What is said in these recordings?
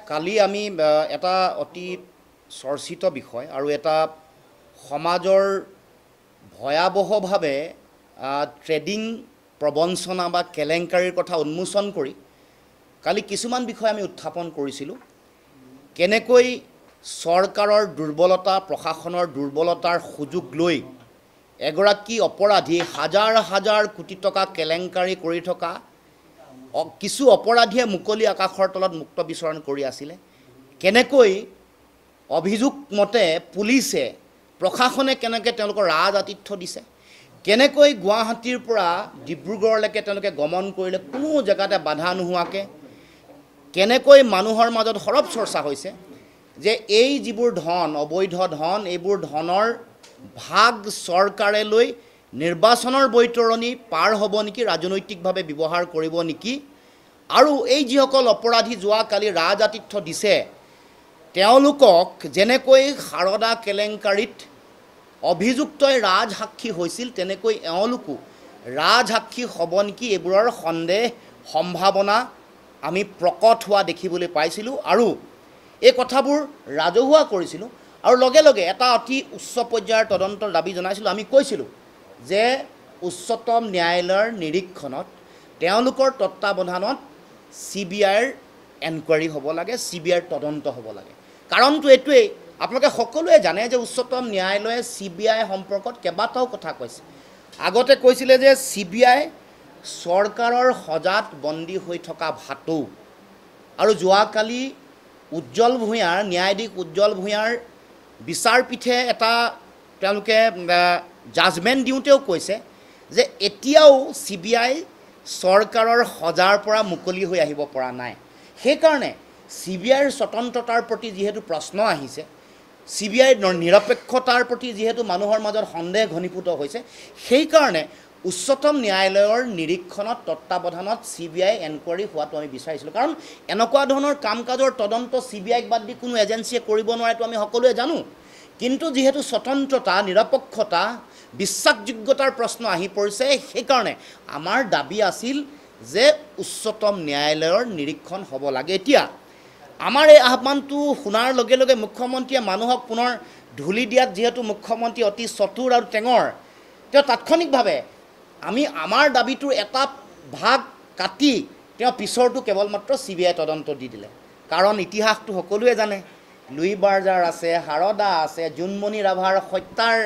কালি আমি এটা অতি চৰ্চিত বিষয় আৰু এটা সমাজৰ ভয়াৱহভাৱে ট্ৰেডিং প্ৰবঞ্চনা বা কেলেংকাৰীৰ কথা উন্মোচন কৰি কালি কিছুমান বিষয় আমি উত্থাপন কৰিছিলোঁ। কেনেকৈ চৰকাৰৰ দুৰ্বলতা, প্ৰশাসনৰ দুৰ্বলতাৰ সুযোগ লৈ এগৰাকী অপৰাধী হাজাৰ হাজাৰ কোটি টকা কেলেংকাৰী কৰি থকা কিছু অপৰাধীয়ে মুকলি আকাশৰ তলত মুক্ত বিচৰণ কৰি আছিলে। কেনেকৈ অভিযোগ মতে পুলিচে, প্ৰশাসনে কেনেকৈ তেওঁলোকৰ ৰাজ আতিথ্য দিছে, কেনেকৈ গুৱাহাটীৰ পৰা ডিব্ৰুগড়লৈকে তেওঁলোকে গমন কৰিলে কোনো জেগাতে বাধা নোহোৱাকৈ, কেনেকৈ মানুহৰ মাজত সৰব চৰ্চা হৈছে যে এই যিবোৰ ধন, অবৈধ ধন, এইবোৰ ধনৰ ভাগ চৰকাৰে লৈ নিৰ্বাচনৰ বৈতৰণি পাৰ হ'ব নেকি, ৰাজনৈতিকভাৱে ব্যৱহাৰ কৰিব নেকি, আৰু এই যিসকল অপৰাধী যোৱাকালি ৰাজ আতিথ্য দিছে তেওঁলোকক যেনেকৈ সাৰদা কেলেংকাৰীত অভিযুক্তই ৰাজসাক্ষী হৈছিল তেনেকৈ এওঁলোকো ৰাজসাক্ষী হ'ব নেকি, এইবোৰৰ সন্দেহ সম্ভাৱনা আমি প্ৰকট হোৱা দেখিবলৈ পাইছিলোঁ আৰু এই কথাবোৰ ৰাজহুৱা কৰিছিলোঁ আৰু লগে লগে এটা অতি উচ্চ পৰ্যায়ৰ তদন্তৰ দাবী জনাইছিলোঁ। আমি কৈছিলোঁ যে উচ্চতম ন্যায়ালয়ৰ নিৰীক্ষণত তেওঁলোকৰ তত্ত্বাৱধানত CBIৰ এনকুৱাৰী হ'ব লাগে, CBIৰ তদন্ত হ'ব লাগে। কাৰণটো এইটোৱেই, আপোনালোকে সকলোৱে জানে যে উচ্চতম ন্যায়ালয়ে CBI সম্পৰ্কত কেইবাটাও কথা কৈছে। আগতে কৈছিলে যে CBI চৰকাৰৰ সজাত বন্দী হৈ থকা ভাটৌ, আৰু যোৱাকালি উজ্জ্বল ভূঞাৰ, ন্যায়াধীশ উজ্জ্বল ভূঞাৰ বিচাৰপীঠে এটা তেওঁলোকে জাজমেণ্ট দিওঁতেও কৈছে যে এতিয়াও CBI চৰকাৰৰ সজাৰ পৰা মুকলি হৈ আহিব পৰা নাই। সেইকাৰণে CBIৰ স্বতন্ত্ৰতাৰ প্ৰতি যিহেতু প্ৰশ্ন আহিছে, CBIৰ নিৰপেক্ষতাৰ প্ৰতি যিহেতু মানুহৰ মাজত সন্দেহ ঘনীভূত হৈছে, সেইকাৰণে উচ্চতম ন্যায়ালয়ৰ নিৰীক্ষণত তত্ত্বাৱধানত CBI এনকুৱাৰী হোৱাটো আমি বিচাৰিছিলোঁ। কাৰণ এনেকুৱা ধৰণৰ কাম কাজৰ তদন্ত CBIক বাদ দি কোনো এজেঞ্চিয়ে কৰিব নোৱাৰেতো আমি সকলোৱে জানো। কিন্তু যিহেতু স্বতন্ত্ৰতা, নিৰপেক্ষতা, বিশ্বাসযোগ্যতাৰ প্ৰশ্ন আহি পৰিছে, সেইকাৰণে আমাৰ দাবী আছিল যে উচ্চতম ন্যায়ালয়ৰ নিৰীক্ষণ হ'ব লাগে। এতিয়া আমাৰ এই আহ্বানটো শুনাৰ লগে লগে মুখ্যমন্ত্ৰীয়ে মানুহক পুনৰ ধূলি দিয়াত যিহেতু মুখ্যমন্ত্ৰী অতি চতুৰ আৰু টেঙৰ, তেওঁ তাৎক্ষণিকভাৱে আমাৰ দাবীটোৰ এটা ভাগ কাটি তেওঁ পিছৰটো কেৱল মাত্ৰ CBI তদন্ত দি দিলে। কাৰণ ইতিহাসটো সকলোৱে জানে, লুই বাৰ্জাৰ আছে, সাৰদা আছে, জোনমণি ৰাভাৰ হত্যাৰ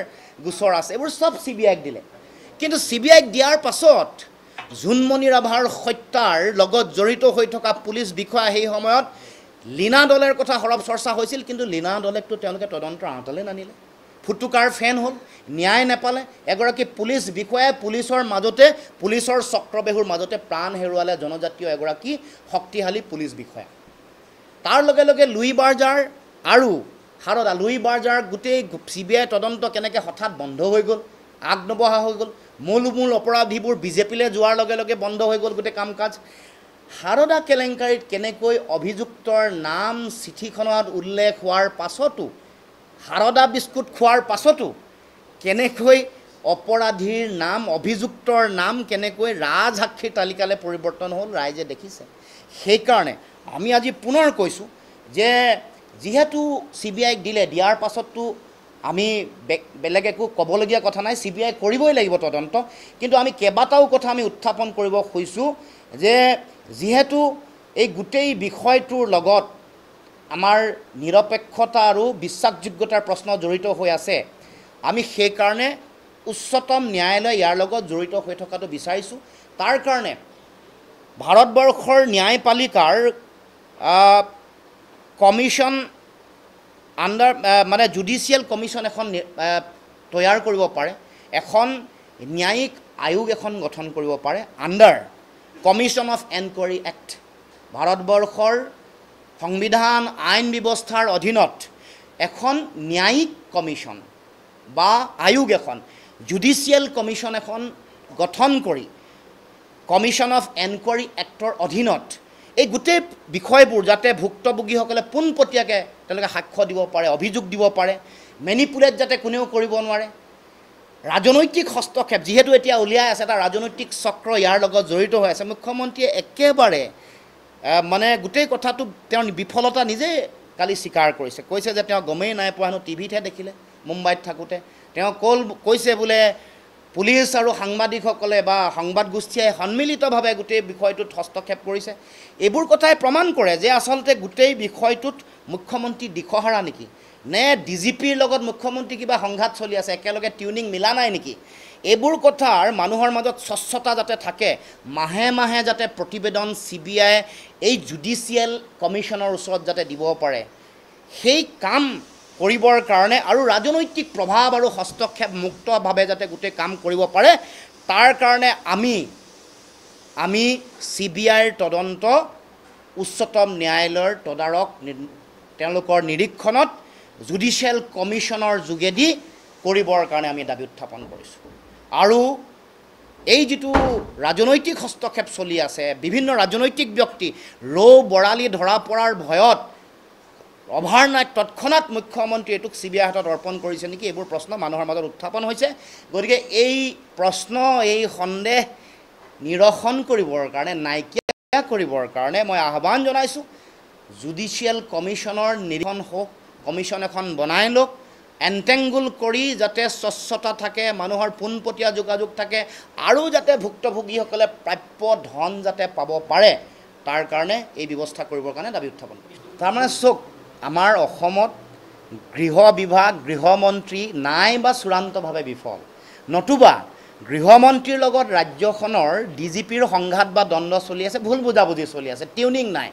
গোচৰ আছে, এইবোৰ চব CBIক দিলে। কিন্তু CBIক দিয়াৰ পাছত জোনমণি ৰাভাৰ হত্যাৰ লগত জড়িত হৈ থকা পুলিচ বিষয়া সেই সময়ত লীনা দলেৰ কথা সৰব চৰ্চা হৈছিল, কিন্তু লীনা দলেকতো তেওঁলোকে তদন্তৰ আওতালৈ নানিলে। ফুটুকাৰ ফেন হ'ল, ন্যায় নাপালে। এগৰাকী পুলিচ বিষয়াই পুলিচৰ মাজতে, পুলিচৰ চক্ৰবেহুৰ মাজতে প্ৰাণ হেৰুৱালে জনজাতীয় এগৰাকী শক্তিশালী পুলিচ বিষয়া। তাৰ লগে লগে লুই বাৰ্জাৰ আৰু সাৰদা, লুই বাৰ্জাৰ গোটেই CBI তদন্ত কেনেকৈ হঠাৎ বন্ধ হৈ গ'ল, আগনবঢ়া হৈ গ'ল। মূল অপৰাধীবোৰ বিজেপিলৈ যোৱাৰ লগে লগে বন্ধ হৈ গ'ল গোটেই কাম কাজ। সাৰদা কেলেংকাৰীত কেনেকৈ অভিযুক্তৰ নাম চিঠিখনত উল্লেখ হোৱাৰ পাছতো, সাৰদা বিস্কুট খোৱাৰ পাছতো কেনেকৈ অপৰাধীৰ নাম, অভিযুক্তৰ নাম কেনেকৈ ৰাজসাক্ষীৰ তালিকালৈ পৰিৱৰ্তন হ'ল ৰাইজে দেখিছে। সেইকাৰণে আমি আজি পুনৰ কৈছোঁ যে যিহেতু CBIক দিয়াৰ পাছততো আমি বেলেগ একো ক'বলগীয়া কথা নাই, CBI কৰিবই লাগিব তদন্ত। কিন্তু আমি কেইবাটাও কথা আমি উত্থাপন কৰিব খুজিছোঁ যে যিহেতু এই গোটেই বিষয়টোৰ লগত আমাৰ নিৰপেক্ষতা আৰু বিশ্বাসযোগ্যতাৰ প্ৰশ্ন জড়িত হৈ আছে, আমি সেইকাৰণে উচ্চতম ন্যায়ালয় ইয়াৰ লগত জড়িত হৈ থকাটো বিচাৰিছোঁ। তাৰ কাৰণে ভাৰতবৰ্ষৰ ন্যায়পালিকাৰ কমিশ্যন মানে জুডিচিয়েল কমিশ্যন এখন তৈয়াৰ কৰিব পাৰে, এখন ন্যায়িক আয়োগ এখন গঠন কৰিব পাৰে under commission of enquiry act. ভাৰতবৰ্ষৰ সংবিধান আইন ব্যৱস্থাৰ অধীনত এখন ন্যায়িক কমিশ্যন বা আয়োগ এখন, জুডিচিয়েল কমিশ্যন এখন গঠন কৰি কমিশ্যন অফ এনকুৱাৰী এক্টৰ অধীনত এই গোটেই বিষয়বোৰ যাতে ভুক্তভোগীসকলে পোনপটীয়াকৈ তেওঁলোকে সাক্ষ্য দিব পাৰে, অভিযোগ দিব পাৰে, মেনিপুলেট যাতে কোনেও কৰিব নোৱাৰে। ৰাজনৈতিক হস্তক্ষেপ যিহেতু এতিয়া উলিয়াই আছে, এটা ৰাজনৈতিক চক্ৰ ইয়াৰ লগত জড়িত হৈ আছে। মুখ্যমন্ত্ৰীয়ে একেবাৰে মানে গোটেই কথাটো তেওঁৰ বিফলতা নিজে কালি স্বীকাৰ কৰিছে, কৈছে যে তেওঁ গমেই নাই পোৱা হেনো টিভিতহে দেখিলে মুম্বাইত থাকোঁতে। তেওঁ কৈছে বোলে পুলিচ আৰু সাংবাদিকসকলে বা সংবাদ গোষ্ঠীয়ে সন্মিলিতভাৱে গোটেই বিষয়টোত হস্তক্ষেপ কৰিছে। এইবোৰ কথাই প্ৰমাণ কৰে যে আচলতে গোটেই বিষয়টোত মুখ্যমন্ত্ৰী দিশহাৰা নেকি, নে DGPৰ লগত মুখ্যমন্ত্ৰী কিবা সংঘাত চলি আছে, একেলগে টিউনিং মিলা নাই নেকি। এইবোৰ কথাৰ মানুহৰ মাজত স্বচ্ছতা যাতে থাকে, মাহে মাহে যাতে প্ৰতিবেদন CBI এই জুডিচিয়েল কমিশ্যনৰ ওচৰত যাতে দিব পাৰে, সেই কাম কৰিবৰ কাৰণে আৰু ৰাজনৈতিক প্ৰভাৱ আৰু হস্তক্ষেপ মুক্তভাৱে যাতে গোটেই কাম কৰিব পাৰে, তাৰ কাৰণে আমি CBIৰ তদন্ত উচ্চতম ন্যায়ালয়ৰ তদাৰক তেওঁলোকৰ নিৰীক্ষণত জুডিচিয়েল কমিশ্যনৰ যোগেদি কৰিবৰ কাৰণে আমি দাবী উত্থাপন কৰিছোঁ। আৰু এই যিটো ৰাজনৈতিক হস্তক্ষেপ চলি আছে, বিভিন্ন ৰাজনৈতিক ব্যক্তি ৰৌ বৰালি ধৰা পৰাৰ ভয়ত অভাৰনাইট তৎক্ষণাত মুখ্যমন্ত্ৰী এইটোক CBI হাতত অৰ্পণ কৰিছে নেকি, এইবোৰ প্ৰশ্ন মানুহৰ মাজত উত্থাপন হৈছে। গতিকে এই প্ৰশ্ন, এই সন্দেহ নিৰসন কৰিবৰ কাৰণে, নাইকিয়া কৰিবৰ কাৰণে মই আহ্বান জনাইছোঁ, জুডিচিয়েল কমিশ্যনৰ নিৰীক্ষণ হওক, কমিশ্যন এখন বনাই লওক, এণ্টেংগুল কৰি যাতে স্বচ্ছতা থাকে, মানুহৰ পোনপটীয়া যোগাযোগ থাকে, আৰু যাতে ভুক্তভোগীসকলে প্ৰাপ্য ধন যাতে পাব পাৰে, তাৰ কাৰণে এই ব্যৱস্থা কৰিবৰ কাৰণে দাবী উত্থাপন কৰিছোঁ। তাৰমানে চওক, আমাৰ অসমত গৃহ বিভাগ, গৃহমন্ত্ৰী নাই বা চূড়ান্তভাৱে বিফল, নতুবা গৃহমন্ত্ৰীৰ লগত ৰাজ্যখনৰ DGPৰ সংঘাত বা দ্বন্দ্ব চলি আছে, ভুল বুজাবুজি চলি আছে, টিউনিং নাই।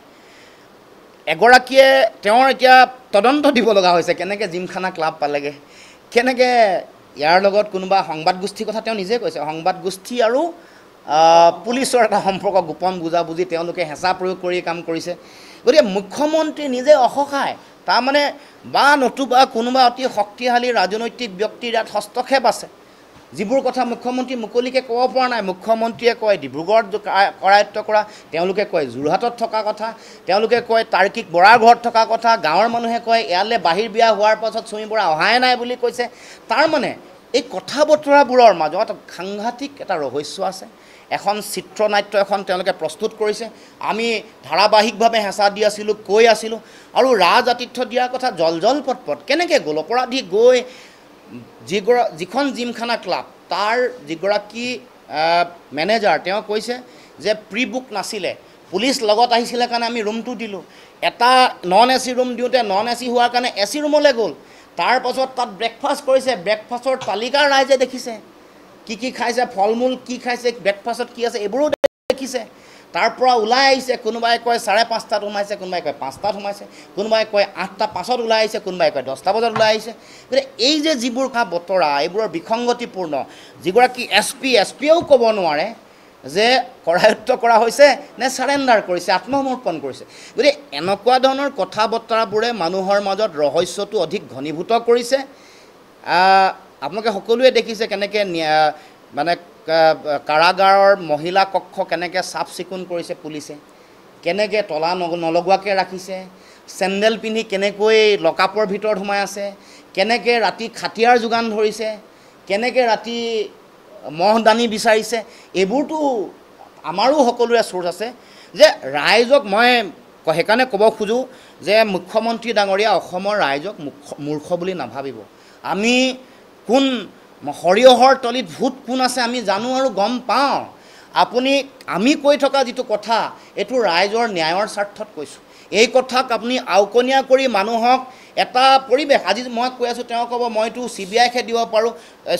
এগৰাকীয়ে তেওঁৰ এতিয়া তদন্ত দিব লগা হৈছে, কেনেকৈ জিমখানা ক্লাব পালেগৈ, কেনেকৈ ইয়াৰ লগত কোনোবা সংবাদ গোষ্ঠীৰ কথা তেওঁ নিজে কৈছে, সংবাদ গোষ্ঠী আৰু পুলিচৰ এটা সম্পৰ্ক গোপন বুজাবুজি তেওঁলোকে হেঁচা প্ৰয়োগ কৰি কাম কৰিছে। গতিকে মুখ্যমন্ত্ৰী নিজে অসহায়, তাৰমানে বা নতুবা কোনোবা অতি শক্তিশালী ৰাজনৈতিক ব্যক্তিৰ ইয়াত হস্তক্ষেপ আছে, যিবোৰ কথা মুখ্যমন্ত্ৰী মুকলিকৈ ক'ব পৰা নাই। মুখ্যমন্ত্ৰীয়ে কয় ডিব্ৰুগড়ত কৰায়ত্ব কৰা, তেওঁলোকে কয় যোৰহাটত থকা কথা, তেওঁলোকে কয় তাৰ্কিক বৰাৰ ঘৰত থকা কথা, গাঁৱৰ মানুহে কয় ইয়ালৈ বাহিৰ বিয়া হোৱাৰ পাছত চুমি বৰা অহাই নাই বুলি কৈছে। তাৰমানে এই কথা বতৰাবোৰৰ মাজত সাংঘাতিক এটা ৰহস্য আছে। এখন চিত্ৰনাট্য এখন তেওঁলোকে প্ৰস্তুত কৰিছে, আমি ধাৰাবাহিকভাৱে হেঁচা দি আছিলোঁ, কৈ আছিলোঁ, আৰু ৰাজ আতিথ্য দিয়াৰ কথা জল পট কেনেকৈ গ'ল। অপৰাধী গৈ যিখন জিমখানা ক্লাব, তাৰ যিগৰাকী মেনেজাৰ তেওঁ কৈছে যে প্ৰি বুক নাছিলে, পুলিচ লগত আহিছিলে কাৰণে আমি ৰুমটো দিলোঁ, এটা নন AC ৰুম দিওঁতে নন AC হোৱাৰ কাৰণে AC ৰুমলৈ গ'ল, তাৰপাছত তাত ব্ৰেকফাষ্ট কৰিছে, ব্ৰেকফাষ্টৰ তালিকা ৰাইজে দেখিছে, কি খাইছে, ফল মূল কি খাইছে, ব্ৰেকফাষ্টত কি আছে এইবোৰো দেখিছে। তাৰ পৰা ওলাই আহিছে, কোনোবাই কয় 5:30টাত সোমাইছে, কোনোবাই কয় 5টাত সোমাইছে, কোনোবাই কয় 8টা 5ত ওলাই আহিছে, কোনোবাই কয় 10টা বজাত ওলাই আহিছে। গতিকে এই যে যিবোৰ বতৰা, এইবোৰৰ বিসংগতিপূৰ্ণ, যিগৰাকী SP-য়েও ক'ব নোৱাৰে যে কৰায়ত্ব কৰা হৈছে নে চাৰেণ্ডাৰ কৰিছে, আত্মসমৰ্পণ কৰিছে। গতিকে এনেকুৱা ধৰণৰ কথা বতৰাবোৰে মানুহৰ মাজত ৰহস্যটো অধিক ঘনীভূত কৰিছে। আপোনালোকে সকলোৱে দেখিছে কেনেকৈ মানে কাৰাগাৰৰ মহিলা কক্ষ কেনেকৈ চাফ চিকুণ কৰিছে পুলিচে, কেনেকৈ তলা নলগোৱাকৈ ৰাখিছে, চেণ্ডেল পিন্ধি কেনেকৈ লকআপৰ ভিতৰত সোমাই আছে, কেনেকৈ ৰাতি খাটিয়াৰ যোগান ধৰিছে, কেনেকৈ ৰাতি মহদানি বিচাৰিছে। এইবোৰতো আমাৰো সকলোৰে চ'ৰ্চ আছে। যে ৰাইজক মই সেইকাৰণে ক'ব খোজোঁ যে মুখ্যমন্ত্ৰী ডাঙৰীয়া, অসমৰ ৰাইজক মূৰ্খ বুলি নাভাবিব। আমি কোন সৰিয়হৰ তলিত ভূত কোন আছে আমি জানো আৰু গম পাওঁ। আমি কৈ থকা যিটো কথা, এইটো ৰাইজৰ ন্যায়ৰ স্বাৰ্থত কৈছোঁ। এই কথাক আপুনি আওকণীয়া কৰি মানুহক এটা পৰিৱেশ, আজি মই কৈ আছোঁ, তেওঁ ক'ব মইতো CBIকহে দিব পাৰোঁ,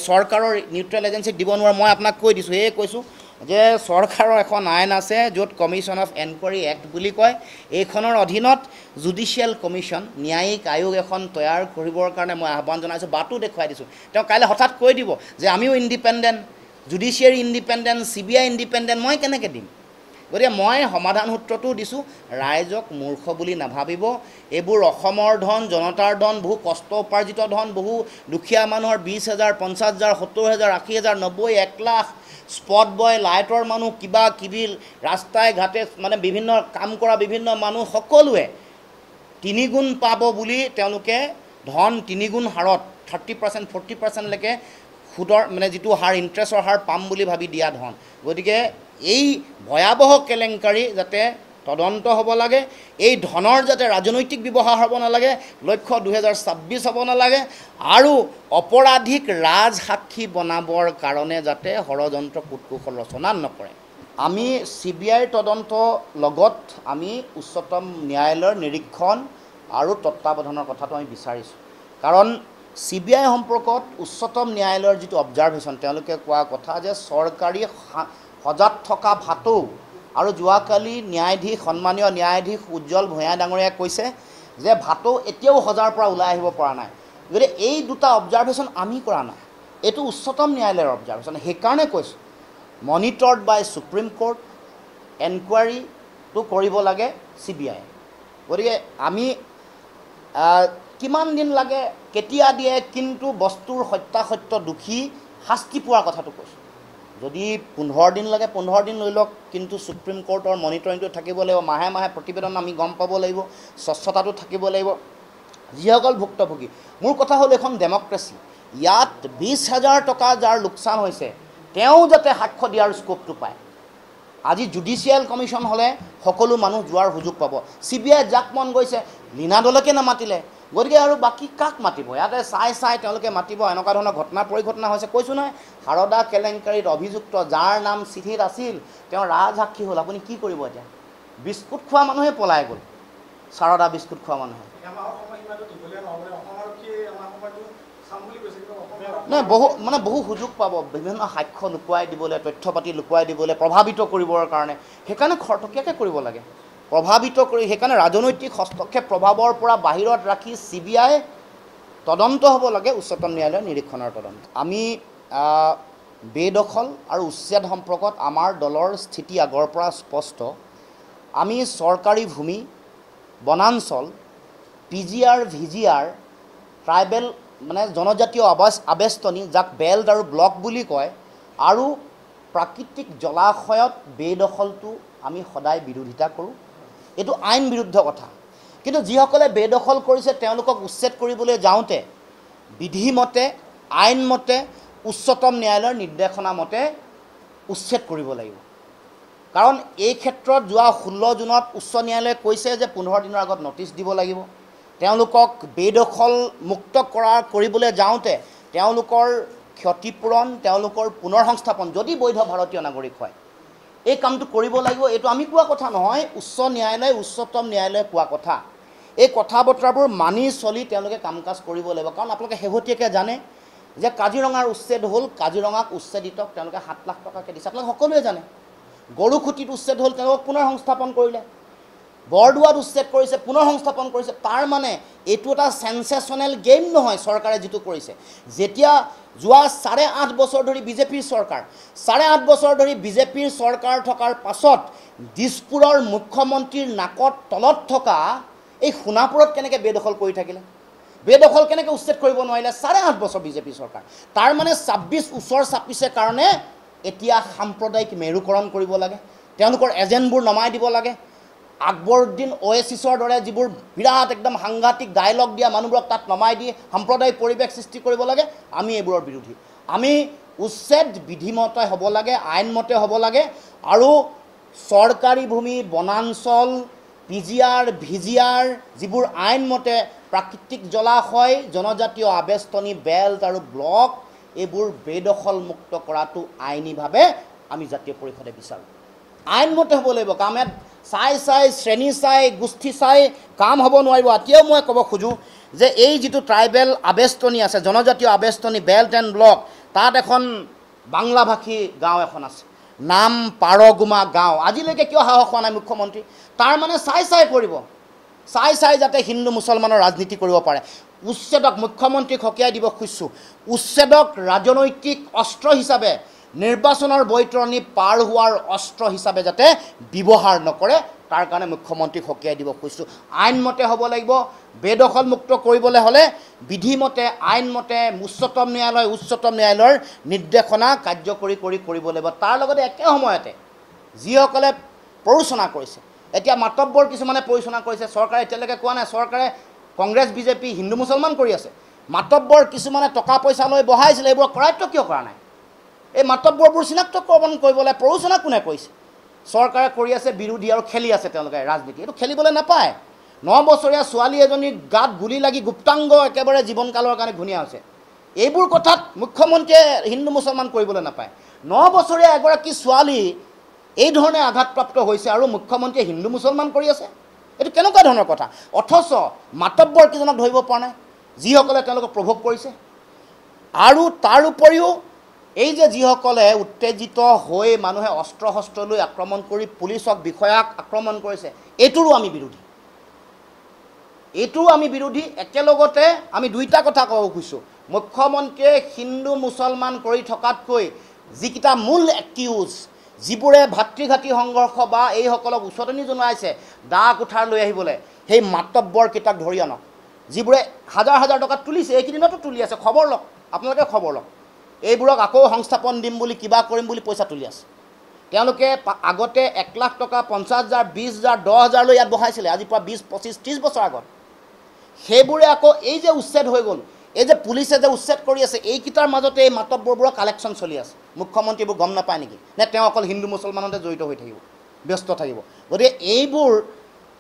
চৰকাৰৰ নিউট্ৰেল এজেঞ্চিক দিব নোৱাৰোঁ। মই আপোনাক কৈ দিছোঁ, সেয়ে কৈছোঁ যে চৰকাৰৰ এখন আইন আছে য'ত কমিশ্যন অফ এনকুৱাৰী এক্ট বুলি কয়, এইখনৰ অধীনত জুডিচিয়েল কমিশ্যন, ন্যায়িক আয়োগ এখন তৈয়াৰ কৰিবৰ কাৰণে মই আহ্বান জনাইছোঁ, বাটো দেখুৱাই দিছোঁ। তেওঁ কাইলৈ হঠাৎ কৈ দিব যে আমিও independent, judiciary independent, CBI independent, মই কেনেকৈ দিম। গতিকে মই সমাধান সূত্ৰটো দিছোঁ, ৰাইজক মূৰ্খ বুলি নাভাবিব। এইবোৰ অসমৰ ধন, জনতাৰ ধন, বহু কষ্ট উপাৰ্জিত ধন, বহু দুখীয়া মানুহৰ 20,000, 50,000, 70,000, 80,000, 90, 1 লাখ, স্পট বয়, লাইটৰ মানুহ, কিবা কিবি ৰাস্তাই ঘাটে মানে বিভিন্ন কাম কৰা বিভিন্ন মানুহ সকলোৱে 3 গুণ পাব বুলি তেওঁলোকে ধন 3 গুণ হাৰত 30%, 40%লৈকে সুদৰ মানে যিটো হাৰ, ইণ্টাৰেষ্টৰ হাৰ পাম বুলি ভাবি দিয়া ধন। গতিকে এই ভয়াৱহ কেলেংকাৰী যাতে তদন্ত হ'ব লাগে। এই ধনৰ যাতে ৰাজনৈতিক ব্যৱহাৰ হ'ব নালাগে, লক্ষ্য 2026 হ'ব নালাগে, আৰু অপৰাধীক ৰাজসাক্ষী বনাবৰ কাৰণে যাতে ষড়যন্ত্ৰ কূটকৌশল ৰচনা নকৰে। আমি CBIৰ তদন্ত লগত আমি উচ্চতম ন্যায়ালয়ৰ নিৰীক্ষণ আৰু তত্ত্বাৱধানৰ কথাটো আমি বিচাৰিছোঁ। কাৰণ CBI সম্পৰ্কত উচ্চতম ন্যায়ালয়ৰ যিটো অবজাৰভেশ্যন, তেওঁলোকে কোৱা কথা যে চৰকাৰী সজাত থকা ভাটৌ, আৰু যোৱাকালি সন্মানীয় ন্যায়াধীশ উজ্জ্বল ভূঞা ডাঙৰীয়াই কৈছে যে ভাটৌ এতিয়াও সজাৰ পৰা ওলাই আহিব পৰা নাই। গতিকে এই দুটা অবজাৰভেশ্যন আমি কৰা নাই, এইটো উচ্চতম ন্যায়ালয়ৰ অবজাৰভেশ্যন। সেইকাৰণে কৈছোঁ মনিটৰ্ড বাই সুপ্ৰিম কোৰ্ট, এনকুৱাৰীটো কৰিব লাগে CBI। গতিকে আমি কিমান দিন লাগে, কেতিয়া দিয়ে, কিন্তু বস্তুৰ সত্যাসত্য দোষী শাস্তি পোৱাৰ কথাটো কৈছোঁ। যদি 15 দিন লাগে 15 দিন লৈ লওক, কিন্তু সুপ্ৰিম কোৰ্টৰ মনিটৰিংটো থাকিব লাগিব। মাহে মাহে প্ৰতিবেদন আমি গম পাব লাগিব, স্বচ্ছতাটো থাকিব লাগিব। যিসকল ভুক্তভোগী, মোৰ কথা হ'ল এখন ডেমক্ৰেচি। ইয়াত 20,000 টকা যাৰ লোকচান হৈছে তেওঁ যাতে সাক্ষ্য দিয়াৰ স্কোপটো পায়। আজি জুডিচিয়েল কমিশ্যন হ'লে সকলো মানুহ যোৱাৰ সুযোগ পাব। CBI যাক মন গৈছে লীনা দলকে নামাতিলে, গতিকে আৰু বাকী কাক মাতিব? ইয়াতে চাই তেওঁলোকে মাতিব। এনেকুৱা ধৰণৰ ঘটনা পৰিঘটনা হৈছে। কৈছোঁ নহয়, সাৰদা কেলেংকাৰীত অভিযুক্ত যাৰ নাম চিঠিত আছিল, তেওঁ ৰাজসাক্ষী হ'ল। আপুনি কি কৰিব এতিয়া? বিস্কুট খোৱা মানুহে পলাই গ'ল, সাৰদা বিস্কুট খোৱা মানুহে। নাই, বহু সুযোগ পাব বিভিন্ন সাক্ষ্য লুকুৱাই দিবলৈ, তথ্য পাতি লুকুৱাই দিবলৈ, প্ৰভাৱিত কৰিবৰ কাৰণে। সেইকাৰণে খৰতকীয়াকৈ কৰিব লাগে, প্ৰভাৱিত কৰি। সেইকাৰণে ৰাজনৈতিক হস্তক্ষেপ প্ৰভাৱৰ পৰা বাহিৰত ৰাখি CBI তদন্ত হ'ব লাগে, উচ্চতম ন্যায়ালয়ৰ নিৰীক্ষণৰ তদন্ত। আমি বেদখল আৰু উচ্ছেদ সম্পৰ্কত আমাৰ দলৰ স্থিতি আগৰ পৰা স্পষ্ট। আমি চৰকাৰী ভূমি, বনাঞ্চল, PGR, VGR, ট্ৰাইবেল জনজাতীয় আবেষ্টনী, যাক বেল্ট আৰু ব্লক বুলি কয়, আৰু প্ৰাকৃতিক জলাশয়ত বেদখলটো আমি সদায় বিৰোধিতা কৰোঁ। এইটো আইন বিৰুদ্ধ কথা। কিন্তু যিসকলে বেদখল কৰিছে তেওঁলোকক উচ্ছেদ কৰিবলৈ যাওঁতে বিধিমতে, আইনমতে, উচ্চতম ন্যায়ালয়ৰ নিৰ্দেশনা মতে উচ্ছেদ কৰিব লাগিব। কাৰণ এই ক্ষেত্ৰত যোৱা 16 জুনত উচ্চ ন্যায়ালয়ে কৈছে যে 15 দিনৰ আগত নটিচ দিব লাগিব। তেওঁলোকক বেদখল মুক্ত কৰিবলৈ যাওঁতে তেওঁলোকৰ ক্ষতিপূৰণ, তেওঁলোকৰ পুনৰ সংস্থাপন, যদি বৈধ ভাৰতীয় নাগৰিক হয়, এই কামটো কৰিব লাগিব। এইটো আমি কোৱা কথা নহয়, উচ্চতম ন্যায়ালয়ে কোৱা কথা। এই কথা বতৰাবোৰ মানি চলি তেওঁলোকে কাম কাজ কৰিব লাগিব। কাৰণ আপোনালোকে শেহতীয়াকৈ জানে যে কাজিৰঙাৰ উচ্ছেদ হ'ল, কাজিৰঙাক উচ্ছেদিতক তেওঁলোকে 7 লাখ টকাকৈ দিছে। আপোনালোকে সকলোৱে জানে। গৰুখুটিত উচ্ছেদ হ'ল, তেওঁলোকক পুনৰ সংস্থাপন কৰিলে। বৰদোৱাত উচ্ছেদ কৰিছে, পুনৰ সংস্থাপন কৰিছে। তাৰ মানে এইটো এটা চেনচেশ্যনেল গেইম নহয় চৰকাৰে যিটো কৰিছে। যেতিয়া যোৱা 8.5 বছৰ ধৰি বিজেপিৰ চৰকাৰ, 8.5 বছৰ ধৰি বিজেপিৰ চৰকাৰ থকাৰ পাছত দিছপুৰৰ মুখ্যমন্ত্ৰীৰ নাকত তলত থকা এই সোণাপুৰত কেনেকৈ বেদখল কৰি থাকিলে, বেদখল কেনেকৈ উচ্ছেদ কৰিব নোৱাৰিলে? 8.5 বছৰ বিজেপি চৰকাৰ। তাৰ মানে 26 ওচৰ চাপিছে কাৰণে এতিয়া সাম্প্ৰদায়িক মেৰুকৰণ কৰিব লাগে, তেওঁলোকৰ এজেণ্টবোৰ নমাই দিব লাগে। আকবৰুদ্দিন অৱেচিছৰ দৰে যিবোৰ বিৰাট একদম সাংঘাতিক ডায়লগ দিয়া মানুহবোৰক তাত নমাই দি সাম্প্ৰদায়িক পৰিৱেশ সৃষ্টি কৰিব লাগে। আমি এইবোৰৰ বিৰোধী। আমি উচ্ছেদ বিধিমতে হ'ব লাগে, আইনমতে হ'ব লাগে, আৰু চৰকাৰী ভূমি, বনাঞ্চল, PGR, VGR, যিবোৰ আইনমতে প্ৰাকৃতিক জলাশয়, জনজাতীয় আবেষ্টনী, বেল্ট আৰু ব্লক, এইবোৰ বেদখল মুক্ত কৰাটো আইনীভাৱে আমি জাতীয় পৰিষদে বিচাৰোঁ। আইনমতে হ'ব লাগিব। কামত চাই শ্ৰেণী চাই, গোষ্ঠী চাই কাম হ'ব নোৱাৰিব। এতিয়াও মই ক'ব খোজোঁ যে এই যিটো ট্ৰাইবেল আবেষ্টনী আছে, জনজাতীয় আবেষ্টনী, বেল্ট এণ্ড ব্লক, তাত এখন বাংলাভাষী গাঁও এখন আছে, নাম পাৰগুমা গাঁও। আজিলৈকে কিয় সাহস হোৱা নাই মুখ্যমন্ত্ৰী? তাৰ মানে চাই কৰিব, চাই যাতে হিন্দু মুছলমানৰ ৰাজনীতি কৰিব পাৰে। উচ্ছেদক, মুখ্যমন্ত্ৰীক সকীয়াই দিব খুজিছোঁ, উচ্ছেদক ৰাজনৈতিক অস্ত্ৰ হিচাপে, নিৰ্বাচনৰ বৈতৰণি পাৰ হোৱাৰ অস্ত্ৰ হিচাপে যাতে ব্যৱহাৰ নকৰে, তাৰ কাৰণে মুখ্যমন্ত্ৰীক সকীয়াই দিব খুজিছোঁ। আইনমতে হ'ব লাগিব। বেদখল মুক্ত কৰিবলৈ হ'লে বিধিমতে, আইনমতে উচ্চতম ন্যায়ালয়ৰ নিৰ্দেশনা কাৰ্যকৰী কৰিব লাগিব। তাৰ লগতে একে সময়তে যিসকলে প্ৰৰোচনা কৰিছে, এতিয়া মাতব্বৰ কিছুমানে প্ৰৰোচনা কৰিছে, চৰকাৰে এতিয়ালৈকে কোৱা নাই। চৰকাৰে কংগ্ৰেছ, বিজেপি, হিন্দু মুছলমান কৰি আছে। মাতব্বৰ কিছুমানে টকা পইচা লৈ বহাইছিলে, এইবোৰ কৰায়ত্ব কিয় কৰা নাই? এই মাতব্বৰবোৰ চিনাক্তকৰণ কৰিবলৈ প্ৰৰোচনা কোনে কৰিছে? চৰকাৰে কৰি আছে বিৰোধী আৰু খেলি আছে তেওঁলোকে ৰাজনীতি। এইটো খেলিবলৈ নাপায়। 9 বছৰীয়া ছোৱালী এজনীৰ গাত গুলি লাগি গুপ্তাংগ একেবাৰে জীৱনকালৰ কাৰণে ঘূণীয়া হৈছে। এইবোৰ কথাত মুখ্যমন্ত্ৰীয়ে হিন্দু মুছলমান কৰিবলৈ নাপায়। 9 বছৰীয়া এগৰাকী ছোৱালী এই ধৰণে আঘাতপ্ৰাপ্ত হৈছে আৰু মুখ্যমন্ত্ৰীয়ে হিন্দু মুছলমান কৰি আছে। এইটো কেনেকুৱা ধৰণৰ কথা? অথচ মাতব্বৰ কেইজনক ধৰিব পৰা নাই, যিসকলে তেওঁলোকক প্ৰভোগ কৰিছে। আৰু তাৰ উপৰিও এই যে যিসকলে উত্তেজিত হৈ মানুহে অস্ত্ৰ শস্ত্ৰ লৈ আক্ৰমণ কৰি পুলিচক বিষয়াক আক্ৰমণ কৰিছে, এইটোৰো আমি বিৰোধী। এইটোও আমি বিৰোধী। একেলগতে আমি দুইটা কথা ক'ব খুজিছোঁ। মুখ্যমন্ত্ৰীয়ে হিন্দু মুছলমান কৰি থকাতকৈ যিকেইটা মূল একিউজ, যিবোৰে ভাতৃঘাতী সংঘৰ্ষ বা এইসকলক উচতনি জনাইছে দা কুঠাৰ লৈ আহিবলৈ, সেই মাতব্বৰকেইটাক ধৰি আনক। যিবোৰে হাজাৰ হাজাৰ টকা তুলিছে, এইকেইদিনতো তুলি আছে, খবৰ লওক, আপোনালোকে খবৰ লওক। এইবোৰক আকৌ সংস্থাপন দিম বুলি, কিবা কৰিম বুলি পইচা তুলি আছে। তেওঁলোকে আগতে 1 লাখ টকা, 50,000, 20,000, 10,000 লৈ ইয়াত বহাইছিলে, আজিৰ পৰা 20, 25, 30 বছৰ আগত। সেইবোৰে আকৌ এই যে উচ্ছেদ হৈ গ'ল, এই যে পুলিচে যে উচ্ছেদ কৰি আছে, এইকেইটাৰ মাজতে এই মাতব্বৰবোৰৰ কালেকশ্যন চলি আছে। মুখ্যমন্ত্ৰীবোৰ গম নাপায় নেকি? নে তেওঁ অকল হিন্দু মুছলমানতে জড়িত হৈ থাকিব, ব্যস্ত থাকিব? গতিকে এইবোৰ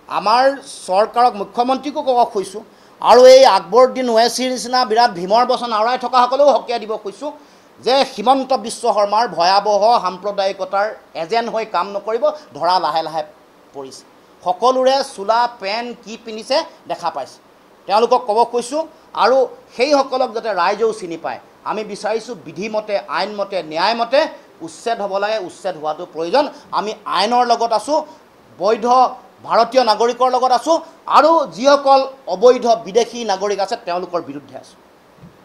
আমাৰ চৰকাৰক, মুখ্যমন্ত্ৰীকো ক'ব খুজিছোঁ, আৰু এই আকবৰউদ্দিন ওৱেইচিৰ নিচিনা বিৰাট ভীমৰ বচন আওৰাই থকাসকলেও সকীয়াই দিব খুজিছোঁ যে হিমন্ত বিশ্ব শৰ্মাৰ ভয়াৱহ সাম্প্ৰদায়িকতাৰ এজেণ্ট হৈ কাম নকৰিব। ধৰা লাহে লাহে পৰিছে। সকলোৰে চোলা পেণ্ট কি পিন্ধিছে দেখা পাইছে। তেওঁলোকক ক'ব কৈছোঁ, আৰু সেইসকলক যাতে ৰাইজেও চিনি পায়। আমি বিচাৰিছোঁ বিধিমতে, আইনমতে, ন্যায়মতে উচ্ছেদ হ'ব লাগে। উচ্ছেদ হোৱাটো প্ৰয়োজন। আমি আইনৰ লগত আছোঁ, বৈধ ভাৰতীয় নাগৰিকৰ লগত আছোঁ, আৰু যিসকল অবৈধ বিদেশী নাগৰিক আছে তেওঁলোকৰ বিৰুদ্ধে আছোঁ।